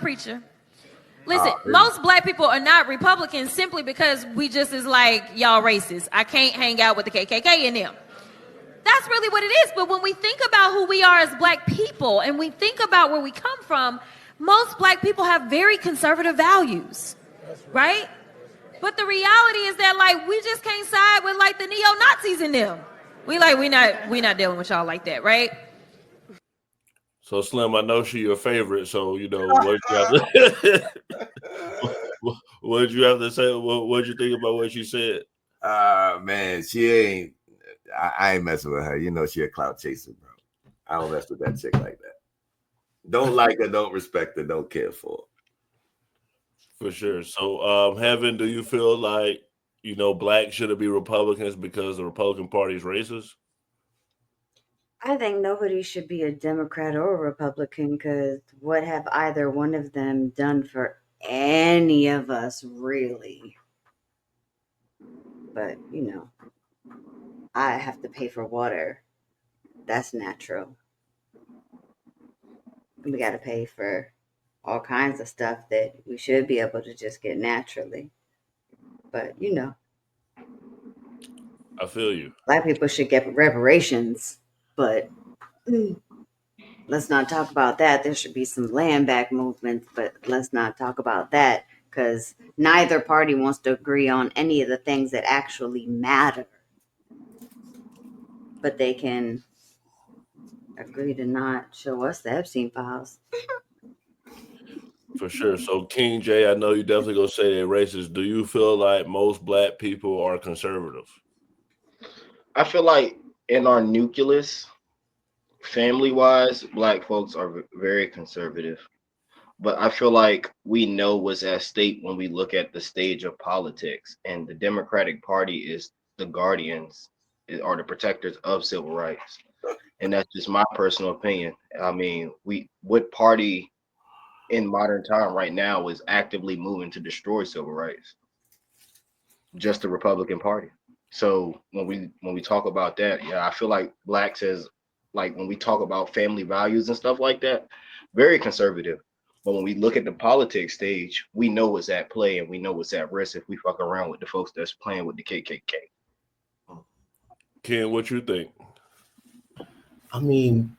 preacher. Listen, most black people are not Republicans simply because we just is like, y'all racist. I can't hang out with the KKK in them. That's really what it is. But when we think about who we are as black people and we think about where we come from, most black people have very conservative values, right? But the reality is that, like, we just can't side with, like, the neo-Nazis in them. We not dealing with y'all like that, right? So Slim, I know she your favorite. So what you have to, what did you have to say? What did you think about what she said? Man, she ain't. I ain't messing with her. You know she a clout chaser, bro. I don't mess with that chick like that. Don't like her, don't respect her, don't care for her. For sure. So, Heaven, do you feel like black shouldn't be Republicans because the Republican Party is racist? I think nobody should be a Democrat or a Republican because what have either one of them done for any of us, really? But, I have to pay for water. That's natural. We got to pay for all kinds of stuff that we should be able to just get naturally. But, I feel you. Black people should get reparations, but let's not talk about that. There should be some land back movements, but let's not talk about that because neither party wants to agree on any of the things that actually matter. But they can agree to not show us the Epstein files. For sure. So King J, I know you definitely gonna say they're racist. Do you feel like most black people are conservative? I feel like in our nucleus, family-wise, black folks are very conservative. But I feel like we know what's at stake when we look at the stage of politics, and the Democratic Party is the guardians or the protectors of civil rights. And that's just my personal opinion. I mean, what party in modern time right now is actively moving to destroy civil rights? Just the Republican Party. So when we talk about that, yeah, I feel like blacks as like when we talk about family values and stuff like that, very conservative. But when we look at the politics stage, we know what's at play and we know what's at risk if we fuck around with the folks that's playing with the KKK. Ken, what you think? I mean,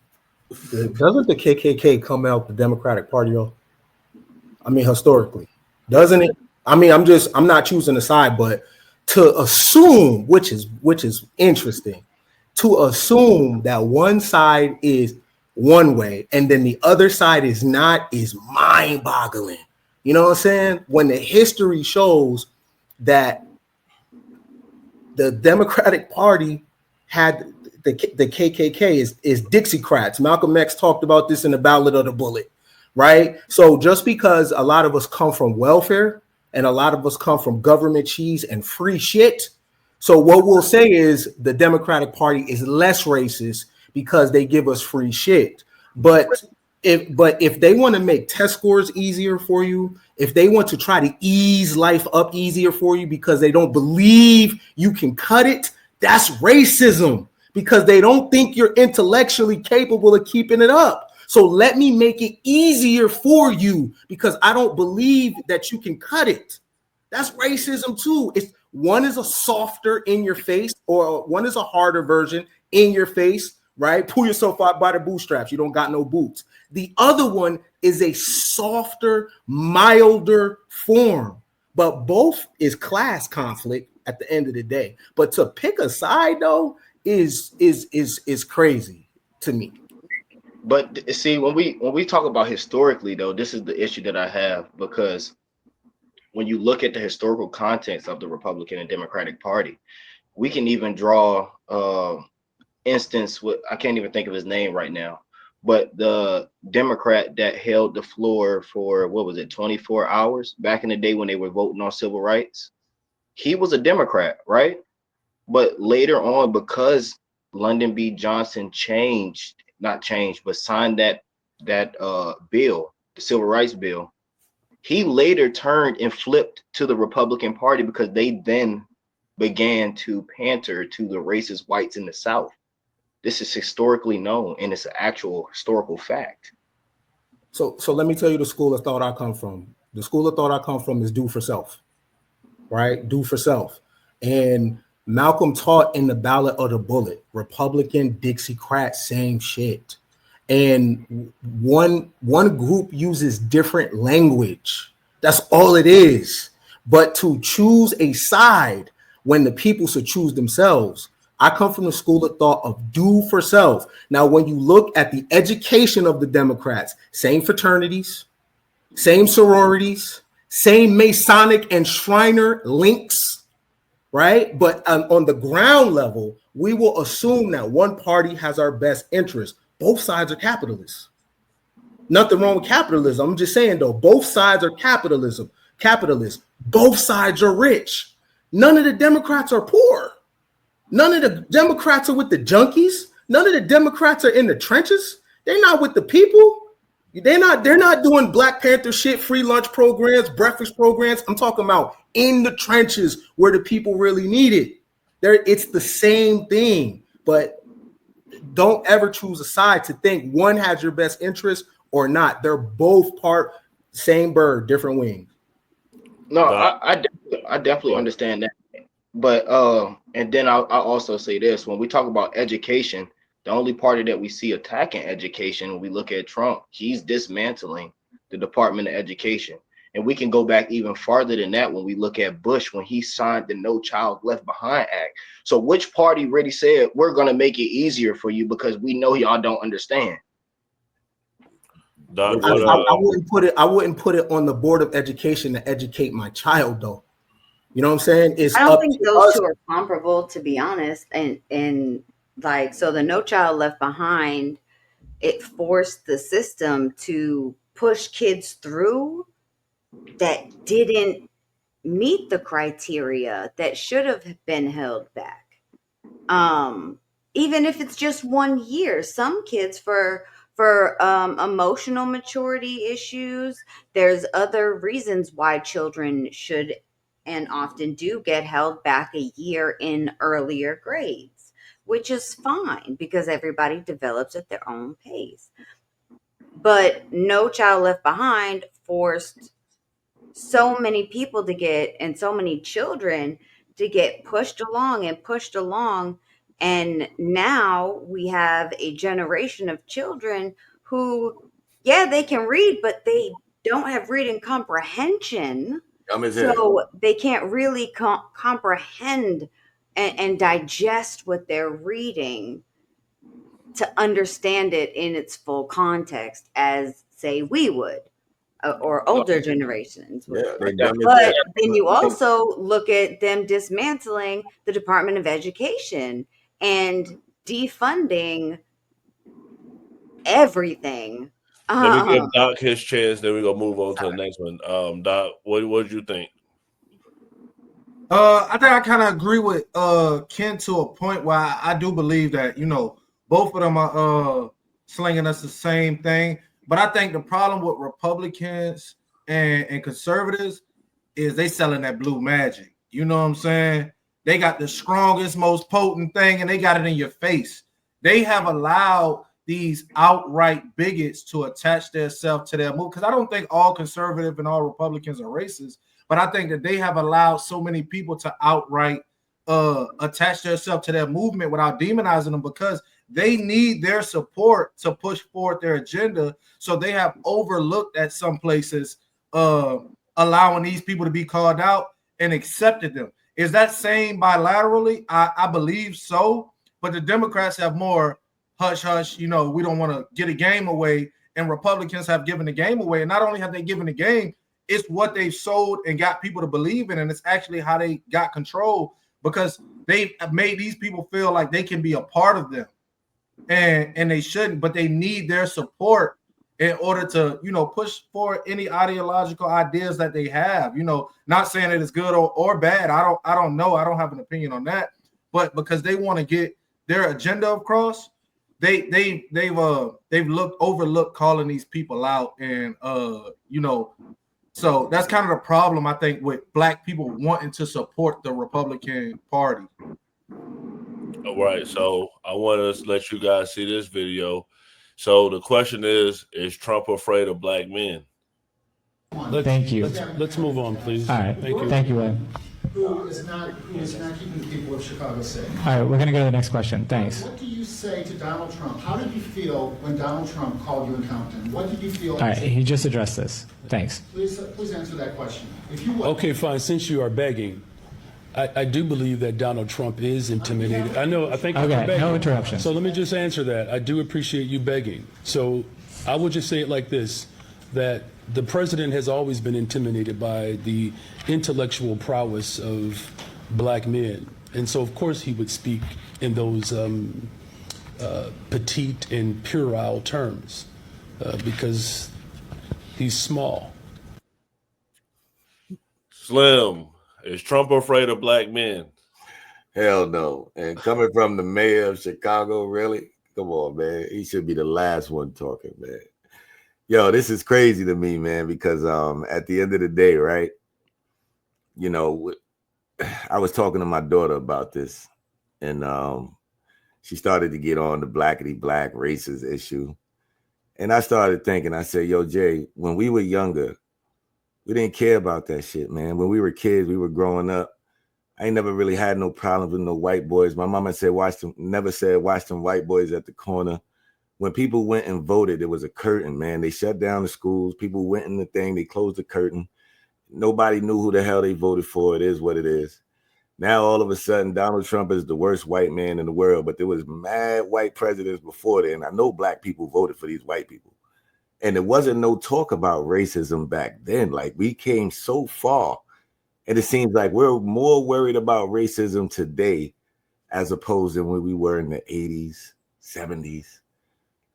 doesn't the KKK come out the Democratic Party though? I mean, historically, doesn't it? I mean, I'm not choosing a side, but to assume, which is interesting, to assume that one side is one way and then the other side is not is mind-boggling. You know what I'm saying? When the history shows that the Democratic Party had the KKK is Dixiecrats. Malcolm X talked about this in the Ballad of the Bullet, right? So just because a lot of us come from welfare and a lot of us come from government cheese and free shit, so what we'll say is the Democratic Party is less racist because they give us free shit. But if they want to make test scores easier for you, if they want to try to ease life up easier for you because they don't believe you can cut it, that's racism because they don't think you're intellectually capable of keeping it up. So let me make it easier for you because I don't believe that you can cut it. That's racism too. It's one is a softer in your face or one is a harder version in your face, right? Pull yourself out by the bootstraps. You don't got no boots. The other one is a softer, milder form, but both is class conflict at the end of the day. But to pick a side though is crazy to me. But see, when we talk about historically though, this is the issue that I have because when you look at the historical context of the Republican and Democratic Party, we can even draw instance with I can't even think of his name right now, but the Democrat that held the floor for what was it, 24 hours back in the day when they were voting on civil rights. He was a Democrat, right? But later on, because Lyndon B. Johnson not changed, but signed that bill, the Civil Rights Bill, he later turned and flipped to the Republican Party because they then began to pander to the racist whites in the South. This is historically known and it's an actual historical fact. So let me tell you the school of thought I come from. The school of thought I come from is do for self, right? Do for self. And Malcolm taught in the Ballot of the Bullet, Republican, Dixiecrat, same shit. And one group uses different language. That's all it is. But to choose a side when the people should choose themselves. I come from the school of thought of do for self. Now, when you look at the education of the Democrats, same fraternities, same sororities, same Masonic and Shriner links, right? But on the ground level, we will assume that one party has our best interest. Both sides are capitalists. Nothing wrong with capitalism. I'm just saying, though, both sides are capitalists. Both sides are rich. None of the Democrats are poor. None of the Democrats are with the junkies. None of the Democrats are in the trenches. They're not with the people. They're not doing Black Panther shit, free lunch programs, breakfast programs. I'm talking about in the trenches where the people really need it. It's the same thing, but don't ever choose a side to think one has your best interest or not. They're both part, same bird, different wings. No, I definitely understand that. But and then I'll also say this: when we talk about education, the only party that we see attacking education, when we look at Trump, he's dismantling the Department of Education. And we can go back even farther than that when we look at Bush when he signed the No Child Left Behind Act. So which party really said we're going to make it easier for you because we know y'all don't understand? I wouldn't put it on the Board of Education to educate my child, though. You know what I'm saying? I don't think those two are comparable, to be honest. And like, so the No Child Left Behind, it forced the system to push kids through that didn't meet the criteria, that should have been held back. Even if it's just 1 year, some kids for emotional maturity issues, there's other reasons why children should and often do get held back a year in earlier grades, which is fine because everybody develops at their own pace. But No Child Left Behind forced so many people to get, and so many children to get pushed along. And now we have a generation of children who, yeah, they can read, but they don't have reading comprehension. So they can't really comprehend and digest what they're reading to understand it in its full context as, say, we would. Or older generations. Yeah, but then you also look at them dismantling the Department of Education and defunding everything. Let me give Doc his chance, then we're gonna move on to the next one. Doc, what did you think? I think I kind of agree with Ken to a point where I do believe that, you know, both of them are slinging us the same thing. But I think the problem with Republicans and conservatives is they selling that blue magic. You know what I'm saying? They got the strongest, most potent thing, and they got it in your face. They have allowed these outright bigots to attach themselves to their move. Because I don't think all conservative and all Republicans are racist, but I think that they have allowed so many people to outright attach themselves to their movement without demonizing them, because they need their support to push forward their agenda. So they have overlooked at some places, allowing these people to be called out and accepted them. Is that same bilaterally? I believe so. But the Democrats have more hush hush. You know, we don't want to get a game away, and Republicans have given the game away. And not only have they given the game, it's what they've sold and got people to believe in, and it's actually how they got control, because they made these people feel like they can be a part of them. And they shouldn't, but they need their support in order to, you know, push for any ideological ideas that they have. You know, not saying that it's good or bad. I don't know. I don't have an opinion on that. But because they want to get their agenda across, they've overlooked calling these people out, and you know, so that's kind of the problem, I think, with Black people wanting to support the Republican Party. All right, so I want to let you guys see this video. So the question is Trump afraid of black men? Thank you. Let's move on, please. All right. Thank you. Thank you, Ed. Who is not keeping the people of Chicago safe. All right, we're going to go to the next question. Thanks. What do you say to Donald Trump? How did you feel when Donald Trump called you incompetent? What did you feel? All right, he just addressed this. Thanks. Please answer that question. If you would. Okay, fine. Since you are begging, I do believe that Donald Trump is intimidated. I think you're Okay, begging. no interruption. So let me just answer that. I do appreciate you begging. So I will just say it like this, that the president has always been intimidated by the intellectual prowess of black men. And so, of course, he would speak in those petite and puerile terms because he's small. Slim, is Trump afraid of black men? Hell no. And coming from the mayor of Chicago, really? Come on, man. He should be the last one talking, man. Yo, this is crazy to me, man, because at the end of the day, right, you know, I was talking to my daughter about this, and she started to get on the blackity-black racist issue. And I started thinking, I said, yo, Jay, when we were younger, we didn't care about that shit, man. When we were kids, we were growing up. I ain't never really had no problems with no white boys. My mama said, watch them white boys at the corner. When people went and voted, there was a curtain, man. They shut down the schools. People went in the thing. They closed the curtain. Nobody knew who the hell they voted for. It is what it is. Now, all of a sudden, Donald Trump is the worst white man in the world, but there was mad white presidents before then. I know black people voted for these white people. And there wasn't no talk about racism back then. Like, we came so far. And it seems like we're more worried about racism today as opposed to when we were in the 80s, 70s.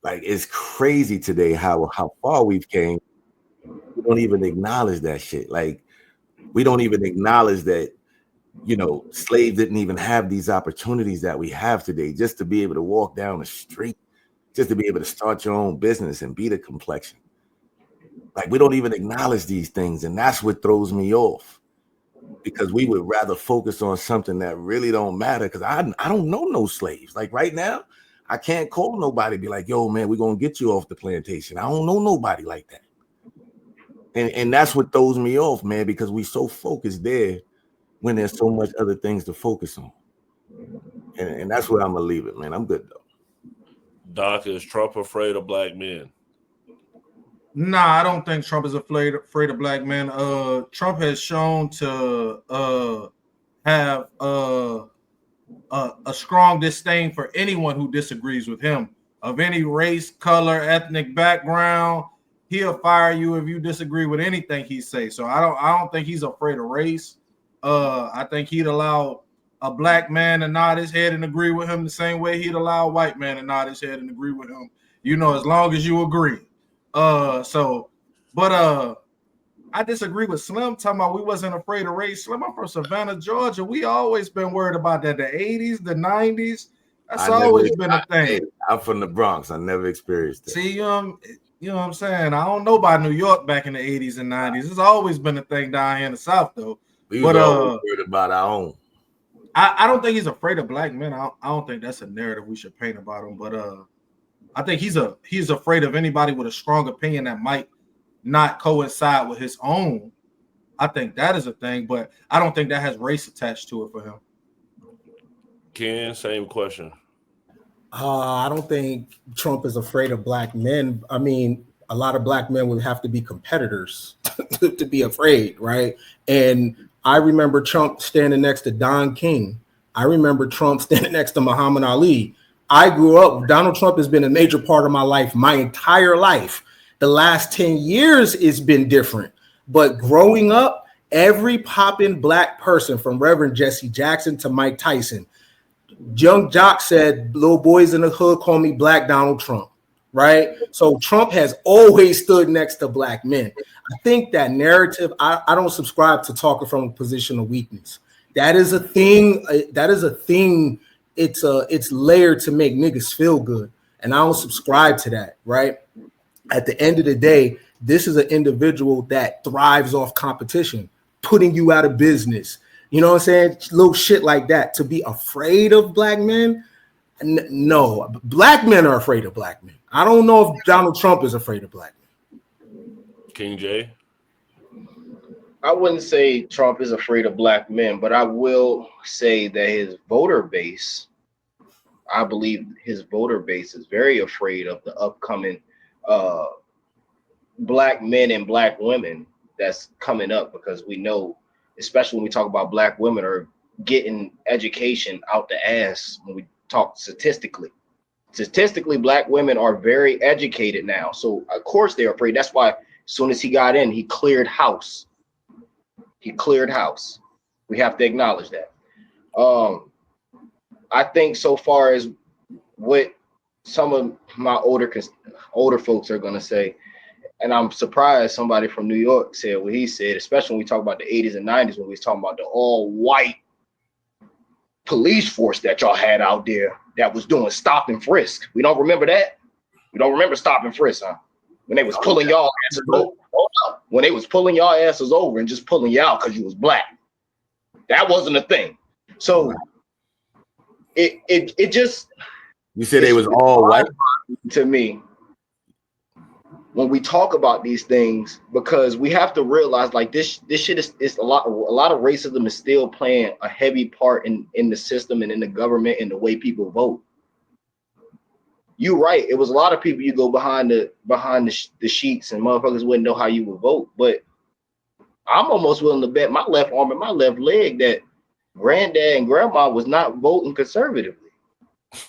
Like, it's crazy today how far we've came. We don't even acknowledge that shit. Like, we don't even acknowledge that, you know, slaves didn't even have these opportunities that we have today, just to be able to walk down the street, just to be able to start your own business and beat a complexion. Like, we don't even acknowledge these things. And that's what throws me off, because we would rather focus on something that really don't matter. Because I don't know no slaves. Like, right now, I can't call nobody, be like, yo, man, we're going to get you off the plantation. I don't know nobody like that. And that's what throws me off, man, because we so focused there when there's so much other things to focus on. And that's where I'm going to leave it, man. I'm good, though. Doc, is Trump afraid of black men? Nah, I don't think Trump is afraid of black men. Trump has shown to have a strong disdain for anyone who disagrees with him, of any race, color, ethnic background. He'll fire you if you disagree with anything he says. So I don't think he's afraid of race. I think he'd allow a black man to nod his head and agree with him the same way he'd allow a white man to nod his head and agree with him. You know, as long as you agree. I disagree with Slim talking about we wasn't afraid of race. Slim, I'm from Savannah, Georgia. We always been worried about that. The 80s, the 90s. That's always been a thing. I'm from the Bronx. I never experienced it. See, you know what I'm saying? I don't know about New York back in the 80s and 90s. It's always been a thing down here in the South, though. We was always worried about our own. I don't think he's afraid of black men. I don't think that's a narrative we should paint about him. But I think he's afraid of anybody with a strong opinion that might not coincide with his own. I think that is a thing, but I don't think that has race attached to it for him. Ken, same question. I don't think Trump is afraid of black men. I mean, a lot of black men would have to be competitors to be afraid, right? And I remember Trump standing next to Don King. I remember Trump standing next to Muhammad Ali. I grew up, Donald Trump has been a major part of my life, my entire life. The last 10 years it's been different. But growing up, every popping black person, from Reverend Jesse Jackson to Mike Tyson, Young Jock said, little boys in the hood call me Black Donald Trump, right? So Trump has always stood next to black men. I think that narrative, I don't subscribe to talking from a position of weakness. That is a thing. It's layered to make niggas feel good. And I don't subscribe to that, right? At the end of the day, this is an individual that thrives off competition, putting you out of business. You know what I'm saying? Little shit like that. To be afraid of black men? No, black men are afraid of black men. I don't know if Donald Trump is afraid of black men. King J. I wouldn't say Trump is afraid of black men, but I will say that his voter base, I believe his voter base is very afraid of the upcoming black men and black women that's coming up, because we know, especially when we talk about black women are getting education out the ass. When we talk statistically, black women are very educated now, so of course they're afraid. That's why as soon as he got in, he cleared house. We have to acknowledge that. I think so far as what some of my older folks are gonna say, and I'm surprised somebody from New York said what he said, especially when we talk about the 80s and 90s, when we was talking about the all-white police force that y'all had out there that was doing stop and frisk. We don't remember that? We don't remember stop and frisk, huh? When they was pulling y'all asses over. When they was pulling y'all asses over and just pulling you out because you was black. That wasn't a thing. So it just, you said they was all white to me when we talk about these things, because we have to realize like this shit is a lot of racism is still playing a heavy part in the system and in the government and the way people vote. You're right. It was a lot of people you go behind the sheets and motherfuckers wouldn't know how you would vote. But I'm almost willing to bet my left arm and my left leg that granddad and grandma was not voting conservatively.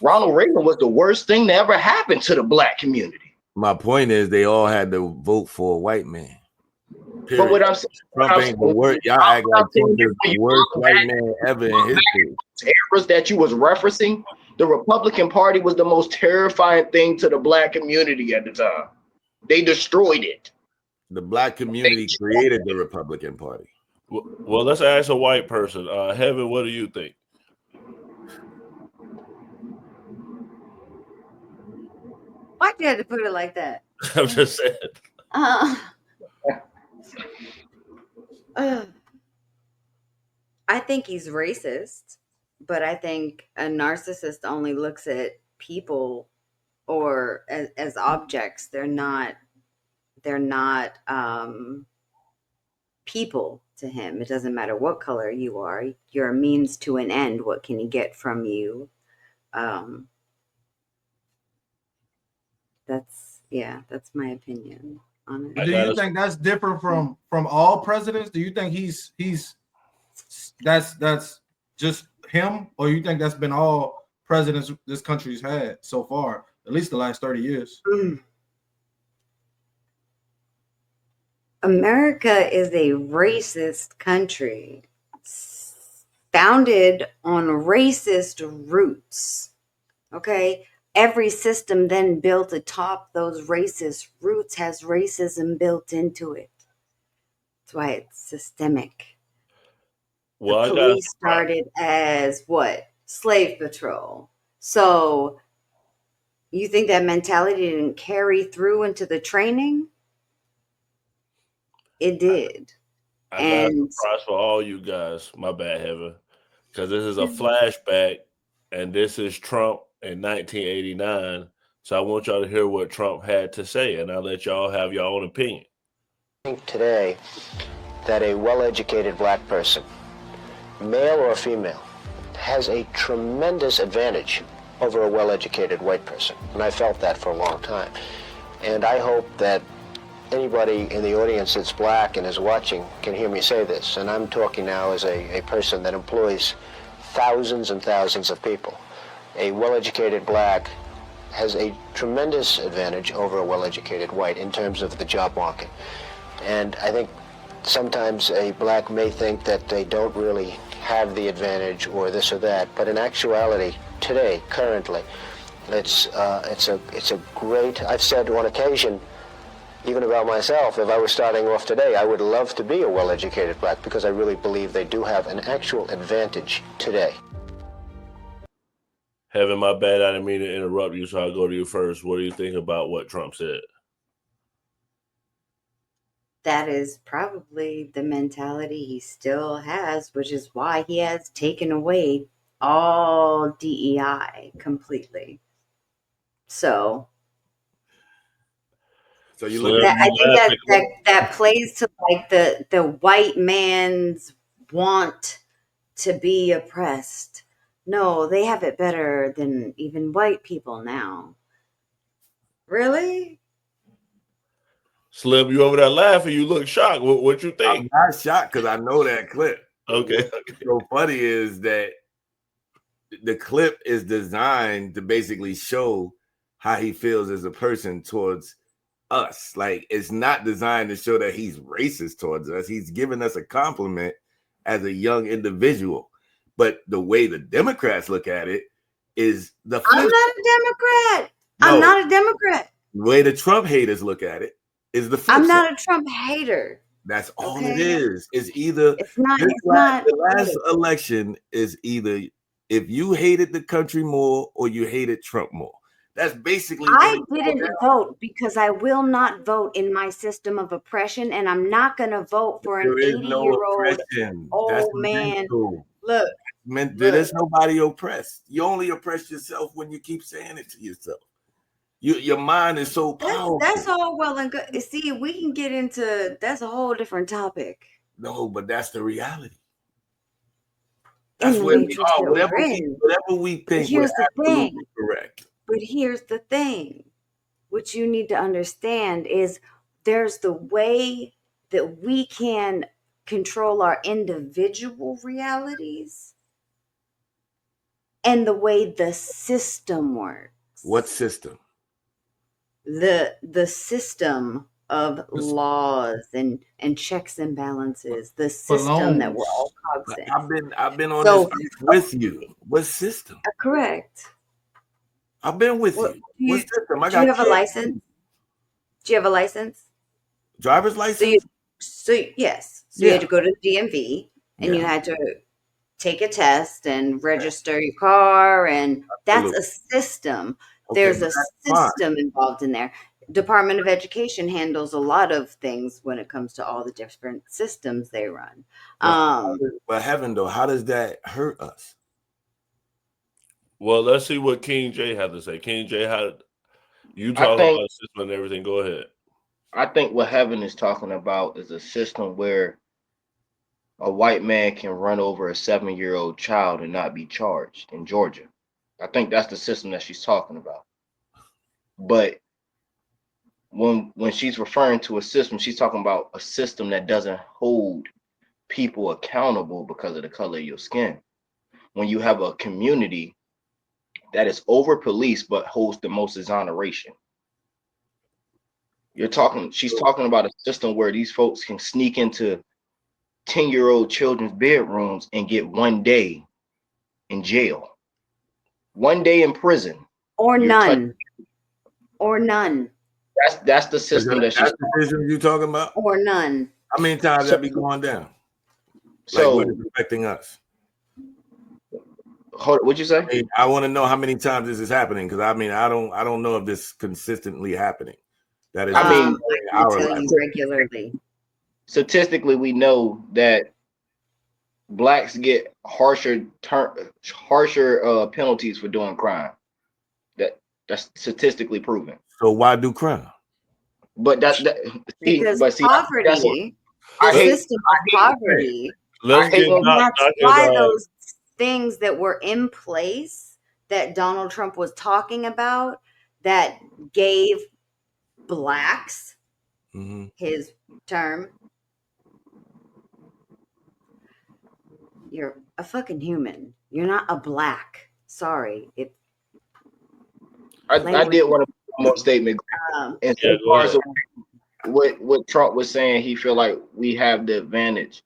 Ronald Reagan was the worst thing that ever happened to the black community. My point is they all had to vote for a white man. Period. But what I'm saying, Trump ain't the worst. Y'all act like Trump is the worst white man ever in history. Errors that you was referencing, the Republican Party was the most terrifying thing to the black community at the time. They destroyed it. The black community created the Republican Party. Well, let's ask a white person. Heaven, what do you think? Why'd you have to put it like that? I'm just saying. I think he's racist, but I think a narcissist only looks at people or as objects. They're not people to him. It doesn't matter what color you are. You're a means to an end. What can he get from you? That's my opinion on it. Do you think that's different from all presidents? Do you think he's that's just him, or you think that's been all presidents this country's had so far, at least the last 30 years? America is a racist country founded on racist roots. Okay? Every system then built atop those racist roots has racism built into it. That's why it's systemic. Well, the police started as what? Slave patrol. So you think that mentality didn't carry through into the training? It did. I got a surprise for all you guys. My bad, Heaven. Because this is a flashback, and this is Trump in 1989. So I want y'all to hear what Trump had to say, and I'll let y'all have your own opinion. I think today that a well-educated black person, male or female, has a tremendous advantage over a well-educated white person. And I felt that for a long time. And I hope that anybody in the audience that's black and is watching can hear me say this. And I'm talking now as a person that employs thousands and thousands of people. A well-educated black has a tremendous advantage over a well-educated white in terms of the job market. And I think sometimes a black may think that they don't really have the advantage or this or that, but in actuality, today, currently, it's a great, I've said on occasion, even about myself, if I was starting off today, I would love to be a well-educated black because I really believe they do have an actual advantage today. Heaven, my bad, I didn't mean to interrupt you, so I'll go to you first. What do you think about what Trump said? That is probably the mentality he still has, which is why he has taken away all DEI completely. So So you look at I think that plays to like the white man's want to be oppressed. No, they have it better than even white people now. Really? Slim, you over there laughing? You look shocked. What you think? I'm not shocked because I know that clip. Okay. What's so funny is that the clip is designed to basically show how he feels as a person towards us. Like, it's not designed to show that he's racist towards us. He's giving us a compliment as a young individual. But the way the Democrats look at it is the flip. I'm not a Democrat. No. I'm not a Democrat. The way the Trump haters look at it is the flip I'm side. not a Trump hater. That's all it is. It's either the last election is either if you hated the country more or you hated Trump more. That's basically I didn't vote because I will not vote in my system of oppression, and I'm not going to vote for an 80-year-old old man. Look, there's nobody oppressed. You only oppress yourself when you keep saying it to yourself. Your mind is so powerful. That's all well and good. See, we can get into that's a whole different topic. No, but that's the reality. That's where we are. Whatever we think, here's the thing. Correct. But here's the thing. What you need to understand is there's the way that we can control our individual realities and the way the system works. What system? The system of laws and checks and balances, the system that we're all cogs in. I've been on this with you. What system? Correct. I've been with you. What system? Do you have a license? Do you have a license? Driver's license? Yes. So you had to go to the DMV and you had to take a test and register your car, and that's a system. There's a system involved in there. Department of Education handles a lot of things when it comes to all the different systems they run. But heaven though, how does that hurt us? Well, let's see what King J had to say. King J, how you talk about a system and everything? Go ahead. I think what heaven is talking about is a system where a white man can run over a 7-year-old child and not be charged in Georgia. I think that's the system that she's talking about. But when she's referring to a system, she's talking about a system that doesn't hold people accountable because of the color of your skin. When you have a community that is over policed but holds the most exoneration. She's talking about a system where these folks can sneak into 10-year-old children's bedrooms and get 1 day in jail, 1 day in prison, or none. Or none. That's the system that's the system you talking about? Or none. How many times that be going down? So what is affecting us? What'd you say? I want to know how many times this is happening, because I don't know if this is consistently happening. That is, I can tell you regularly. Statistically, we know that blacks get harsher penalties for doing crime. That's statistically proven. So why do crime? But because poverty, the system of poverty. That's why those things that were in place that Donald Trump was talking about that gave blacks his term. You're a fucking human. You're not a black. Sorry. I did want to make one more statement. And so far as what Trump was saying, he feel like we have the advantage.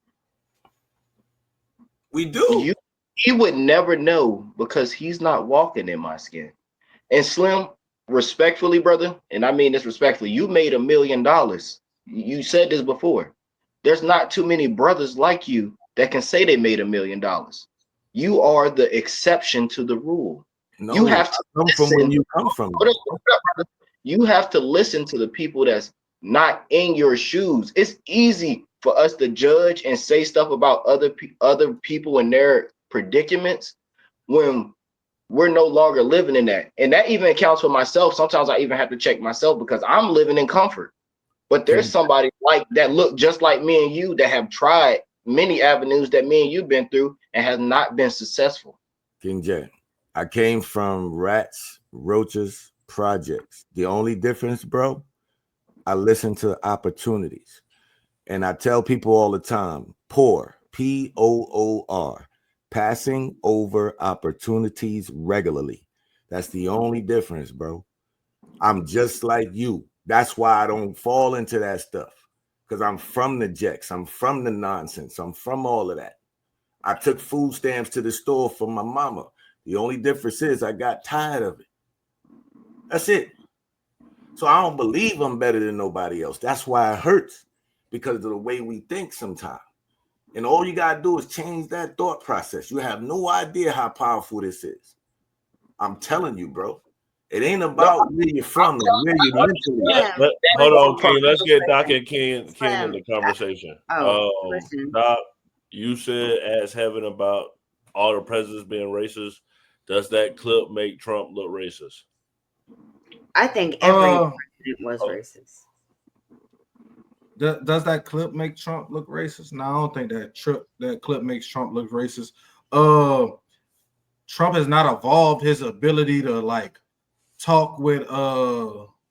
We do. He would never know because he's not walking in my skin. And Slim, respectfully, brother, and I mean this respectfully, you made $1 million. You said this before. There's not too many brothers like you that can say they made $1 million. You are the exception to the rule. No, you have to come from where you come from. You have to listen to the people that's not in your shoes. It's easy for us to judge and say stuff about other people and their predicaments when we're no longer living in that. And that even accounts for myself. Sometimes I even have to check myself because I'm living in comfort. But there's somebody like that look just like me and you that have tried many avenues that me and you've been through and has not been successful. King J, I came from rats, roaches, projects. The only difference, bro, I listen to opportunities. And I tell people all the time, POOR, P-O-O-R, passing over opportunities regularly. That's the only difference, bro. I'm just like you. That's why I don't fall into that stuff. Because I'm from the jacks. I'm from the nonsense. I'm from all of that. I took food stamps to the store for my mama. The only difference is I got tired of it. That's it. So I don't believe I'm better than nobody else. That's why it hurts, because of the way we think sometimes. And all you got to do is change that thought process. You have no idea how powerful this is. I'm telling you, bro. It ain't about where you're from and where you're mentally. Hold on, King. Let's get Doc and King in the conversation. Doc, you said as having about all the presidents being racist. Does that clip make Trump look racist? I think every president was racist. Does that clip make Trump look racist? No, I don't think that clip makes Trump look racist. Trump has not evolved his ability to like talk with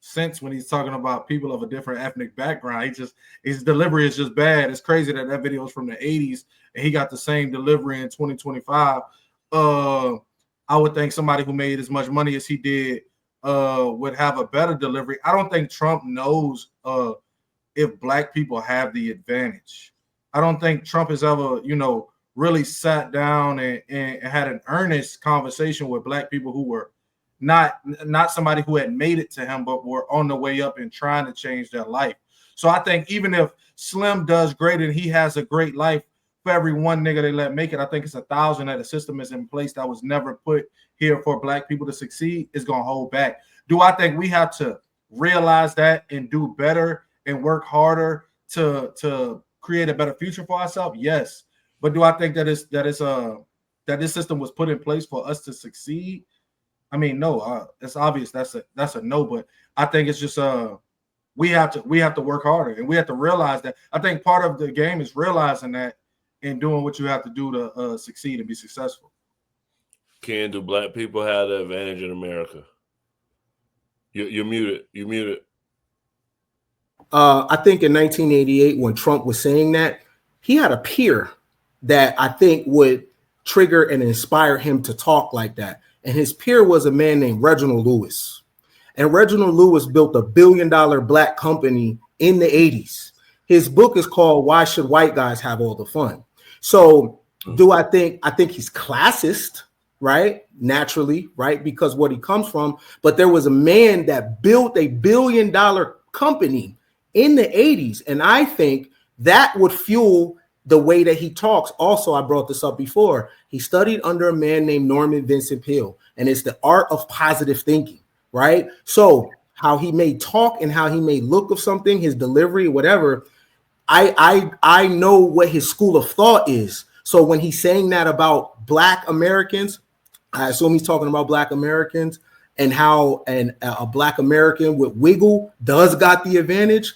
sense when he's talking about people of a different ethnic background. His delivery is just bad. It's crazy that video is from the 80s and he got the same delivery in 2025. I would think somebody who made as much money as he did would have a better delivery. I don't think Trump knows if black people have the advantage. I don't think Trump has ever, really sat down and had an earnest conversation with black people who were not somebody who had made it to him, but were on the way up and trying to change their life. So I think even if Slim does great and he has a great life, for every one nigga they let make it, I think it's 1,000 that a system is in place that was never put here for black people to succeed is going to hold back. Do I think we have to realize that and do better and work harder to create a better future for ourselves? Yes. But do I think that this system was put in place for us to succeed? I mean, no. It's obvious that's a no. But I think it's just we have to work harder, and we have to realize that. I think part of the game is realizing that and doing what you have to do to succeed and be successful. Do black people have the advantage in America? You're muted. You're muted. I think in 1988, when Trump was saying that, he had a peer that I think would trigger and inspire him to talk like that. And his peer was a man named Reginald Lewis. And Reginald Lewis built $1 billion black company in the 80s. His book is called Why Should White Guys Have All the Fun? So I think he's classist, right? Naturally, right? Because what he comes from. But there was a man that built $1 billion company in the 80s. And I think that would fuel the way that he talks. Also, I brought this up before. He studied under a man named Norman Vincent Peale, and it's the art of positive thinking, right? So how he may talk and how he may look of something, his delivery, whatever, I know what his school of thought is. So when he's saying that about black Americans, I assume he's talking about black Americans and how a black American with wiggle does got the advantage.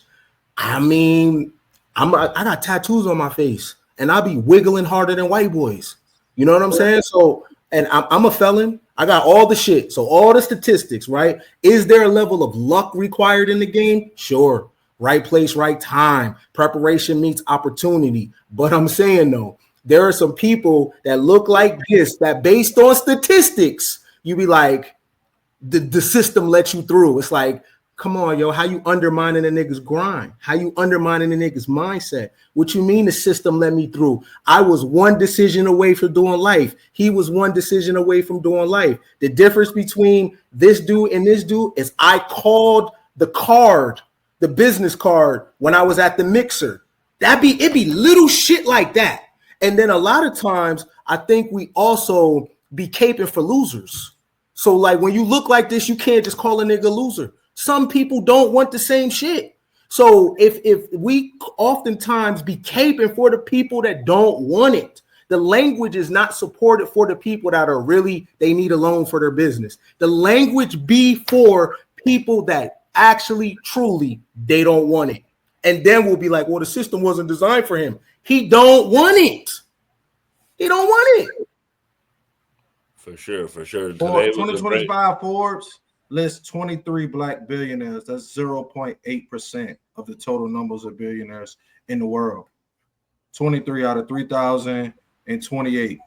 I mean, I got tattoos on my face and I'll be wiggling harder than white boys. You know what I'm saying? So, and I'm a felon. I got all the shit. So all the statistics, right? Is there a level of luck required in the game? Sure. Right place, right time. Preparation meets opportunity. But I'm saying though, there are some people that look like this, that based on statistics, you be like, the system lets you through. It's like, come on, yo, how you undermining a nigga's grind? How you undermining a nigga's mindset? What you mean the system let me through? I was one decision away from doing life. He was one decision away from doing life. The difference between this dude and this dude is I called the card, the business card, when I was at the mixer. It'd be little shit like that. And then a lot of times, I think we also be caping for losers. So like when you look like this, you can't just call a nigga loser. Some people don't want the same shit. So if we oftentimes be caping for the people that don't want it, the language is not supported for the people that are really, they need a loan for their business. The language be for people that actually, truly, they don't want it. and then we'll be like, well, the system wasn't designed for him. He don't want it. He don't want it. For sure. Today For was a great. 2025 Forbes lists 23 black billionaires. That's 0.8% of the total numbers of billionaires in the world. 23 out of 3,028.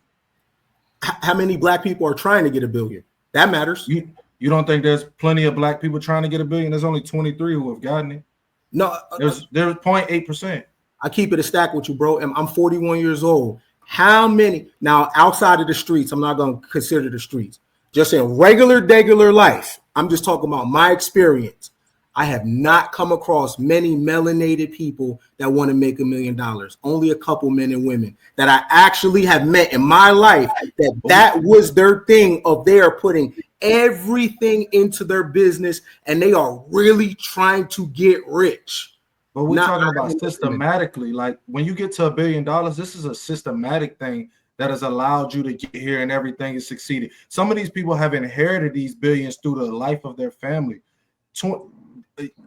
How many black people are trying to get a billion? That matters. You don't think there's plenty of black people trying to get a billion? There's only 23 who have gotten it. No, there's 0.8%. I keep it a stack with you, bro. And I'm 41 years old. How many now outside of the streets? I'm not going to consider the streets. Just in regular life, I'm just talking about my experience. I have not come across many melanated people that want to make $1 million. Only a couple men and women that I actually have met in my life that was their thing of they are putting everything into their business and they are really trying to get rich. But we're talking about systematically. Like when you get to $1 billion, this is a systematic thing that has allowed you to get here and everything has succeeded. Some of these people have inherited these billions through the life of their family.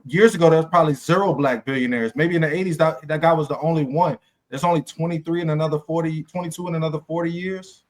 Years ago, there was probably 0 black billionaires. Maybe in the 80s, that guy was the only one. There's only 23 in another 40, 22 in another 40 years.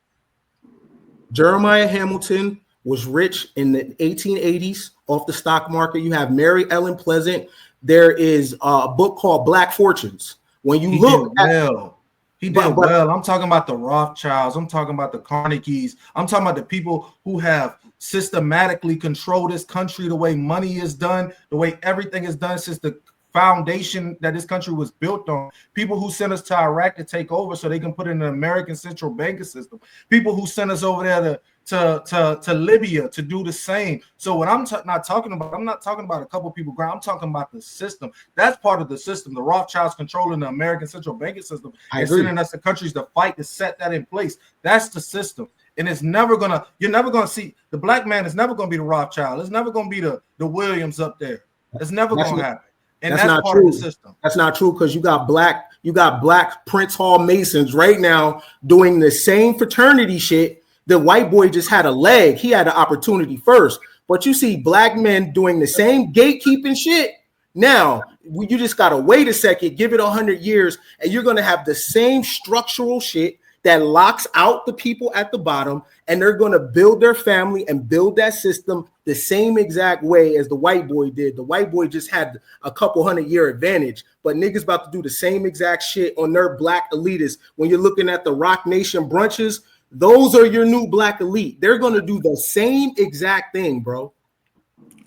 Jeremiah Hamilton was rich in the 1880s off the stock market. You have Mary Ellen Pleasant. There is a book called Black Fortunes. When you look at he did well. I'm talking about the Rothschilds. I'm talking about the Carnegies. I'm talking about the people who have systematically controlled this country, the way money is done, the way everything is done since the foundation that this country was built on. People who sent us to Iraq to take over so they can put in an American central banking system. People who sent us over there to Libya to do the same. So what I'm not talking about a couple people ground. I'm talking about the system. That's part of the system. The Rothschilds controlling the American central banking system and sending us to countries to fight to set that in place. That's the system. And it's never gonna. You're never gonna see the black man is never gonna be the Rothschild. It's never gonna be the Williams up there. It's never gonna happen. And that's not part true. Of the system. That's not true because you got black Prince Hall Masons right now doing the same fraternity shit. The white boy just had a leg. He had an opportunity first. But you see black men doing the same gatekeeping shit. Now, you just got to wait a second, give it 100 years, and you're going to have the same structural shit that locks out the people at the bottom, and they're going to build their family and build that system the same exact way as the white boy did. The white boy just had a couple 100-year advantage, but niggas about to do the same exact shit on their black elitists. When you're looking at the Rock Nation brunches, those are your new black elite. They're going to do the same exact thing, bro.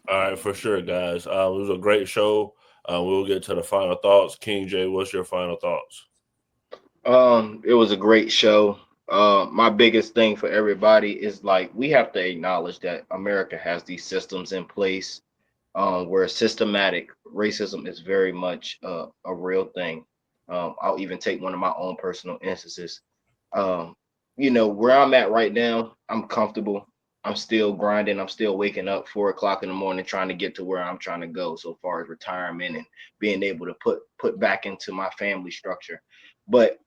All right, for sure, guys. It was a great show. We'll get to the final thoughts. King J, what's your final thoughts? It was a great show. My biggest thing for everybody is like we have to acknowledge that America has these systems in place where systematic racism is very much a real thing. I'll even take one of my own personal instances. Where I'm at right now, I'm comfortable. I'm still grinding. I'm still waking up 4 o'clock in the morning trying to get to where I'm trying to go so far as retirement and being able to put back into my family structure. But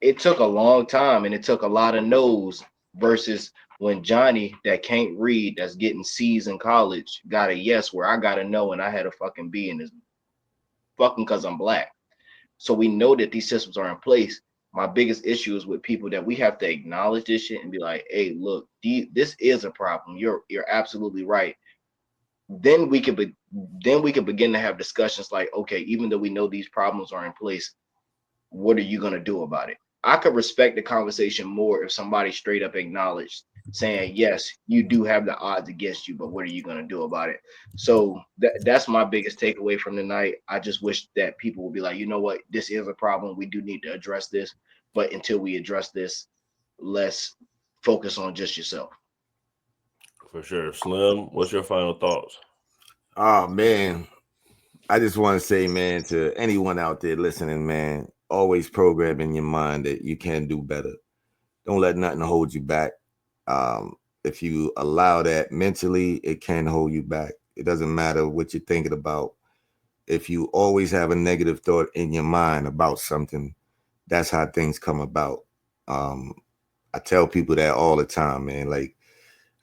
it took a long time and it took a lot of no's versus when Johnny that can't read, that's getting C's in college, got a yes where I got a no and I had a fucking B and it's fucking because I'm black. So we know that these systems are in place. My biggest issue is with people that we have to acknowledge this shit and be like, hey, look, this is a problem. You're absolutely right. Then we could begin to have discussions like, okay, even though we know these problems are in place, what are you going to do about it? I could respect the conversation more if somebody straight up acknowledged saying, yes, you do have the odds against you, but what are you going to do about it? So that's my biggest takeaway from the night. I just wish that people would be like, you know what, this is a problem. We do need to address this. But until we address this, let's focus on just yourself. For sure. Slim, what's your final thoughts? Oh, man. I just want to say, man, to anyone out there listening, man, always program in your mind that you can do better. Don't let nothing hold you back. If you allow that mentally, it can hold you back. It doesn't matter what you're thinking about. If you always have a negative thought in your mind about something, that's how things come about. I tell people that all the time, man. Like,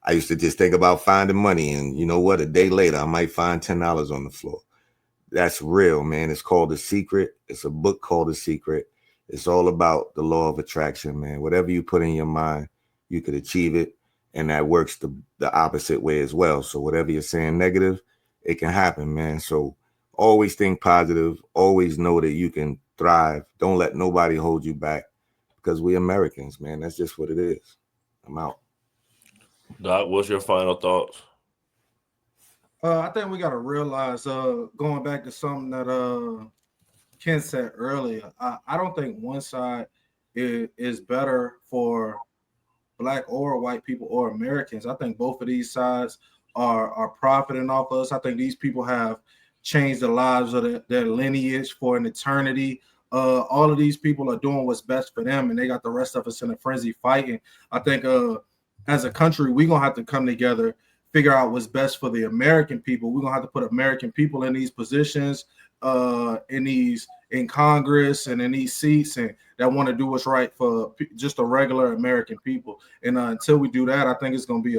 I used to just think about finding money, and you know what? A day later, I might find $10 on the floor. that's real, man. It's called The Secret. It's a book called The Secret. It's all about the law of attraction, man. Whatever you put in your mind, you could achieve it. And that works the opposite way as well. So whatever you're saying negative, it can happen, man. So always think positive. Always know that you can thrive. Don't let nobody hold you back, because we Americans, man. That's just what it is. I'm out. Doc, what's your final thoughts? I think we got to realize, going back to something that Ken said earlier, I don't think one side is better for Black or white people or Americans. I think both of these sides are profiting off us. I think these people have changed the lives of their lineage for an eternity. All of these people are doing what's best for them, and they got the rest of us in a frenzy fighting. I think as a country, we're going to have to come together, figure out what's best for the American people. We're going to have to put American people in these positions, in Congress and in these seats, and that want to do what's right for just the regular American people. And until we do that, I think it's going to be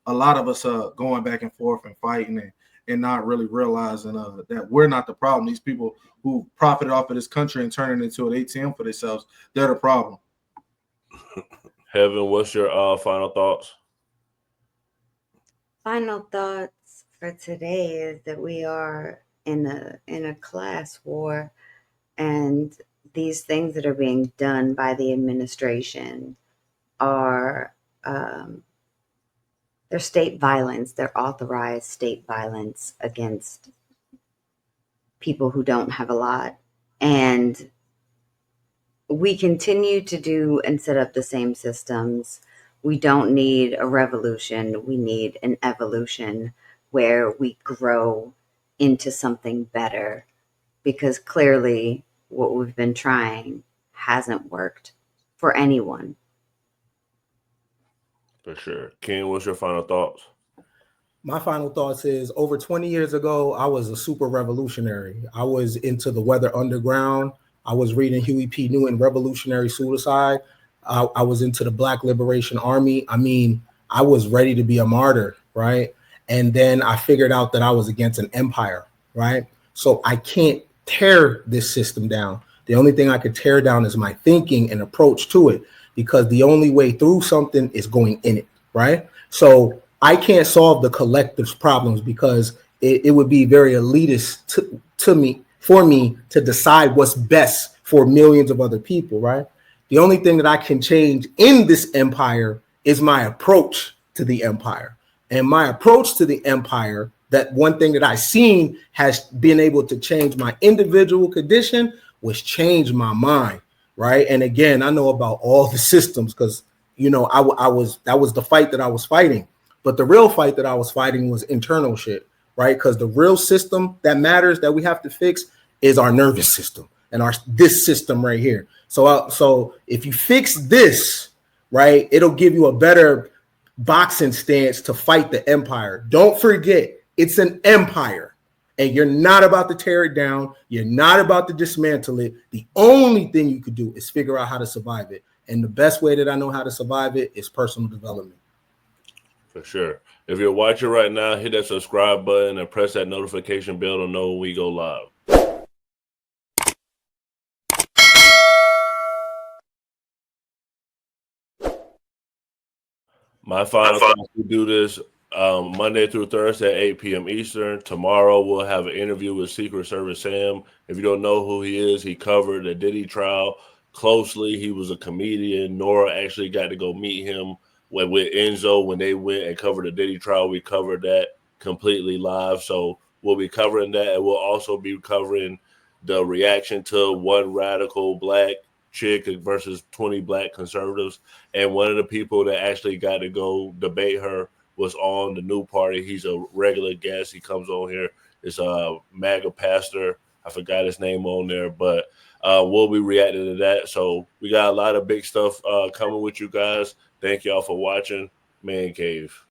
a lot of us going back and forth and fighting and not really realizing that we're not the problem. These people who profited off of this country and turning it into an ATM for themselves, they're the problem. Heaven, what's your final thoughts? Final thoughts for today is that we are in a class war, and these things that are being done by the administration are they're state violence. They're authorized state violence against people who don't have a lot. And we continue to do and set up the same systems. We don't need a revolution. We need an evolution where we grow into something better, because clearly what we've been trying hasn't worked for anyone. For sure. Ken, what's your final thoughts? My final thoughts is, over 20 years ago, I was a super revolutionary. I was into the Weather Underground. I was reading Huey P. Newton, Revolutionary Suicide. I was into the Black Liberation Army. I mean, I was ready to be a martyr, right? And then I figured out that I was against an empire, right? So I can't tear this system down. The only thing I could tear down is my thinking and approach to it, because the only way through something is going in it, right? So I can't solve the collective's problems, because it would be very elitist for me to decide what's best for millions of other people, right? The only thing that I can change in this empire is my approach to the empire. And my approach to the empire, that one thing that I've seen has been able to change my individual condition, was change my mind, right? And again, I know about all the systems, because, you know, that was the fight that I was fighting. But the real fight that I was fighting was internal shit, right? Because the real system that matters, that we have to fix, is our nervous system and this system right here. So if you fix this, right, it'll give you a better boxing stance to fight the empire. Don't forget, it's an empire, and you're not about to tear it down. You're not about to dismantle it. The only thing you could do is figure out how to survive it. And the best way that I know how to survive it is personal development. For sure. If you're watching right now, hit that subscribe button and press that notification bell to know when we go live. My final thoughts, we do this Monday through Thursday at 8 p.m. Eastern. Tomorrow we'll have an interview with Secret Service Sam. If you don't know who he is, he covered the Diddy trial closely. He was a comedian. Nora actually got to go meet him with Enzo when they went and covered the Diddy trial. We covered that completely live. So we'll be covering that, and we'll also be covering the reaction to one radical black chick versus 20 black conservatives. And one of the people that actually got to go debate her was on the New Party. He's a regular guest. He comes on here. It's a MAGA pastor. I forgot his name on there, but we'll be reacting to that. So we got a lot of big stuff coming with you guys. Thank y'all for watching Man Cave.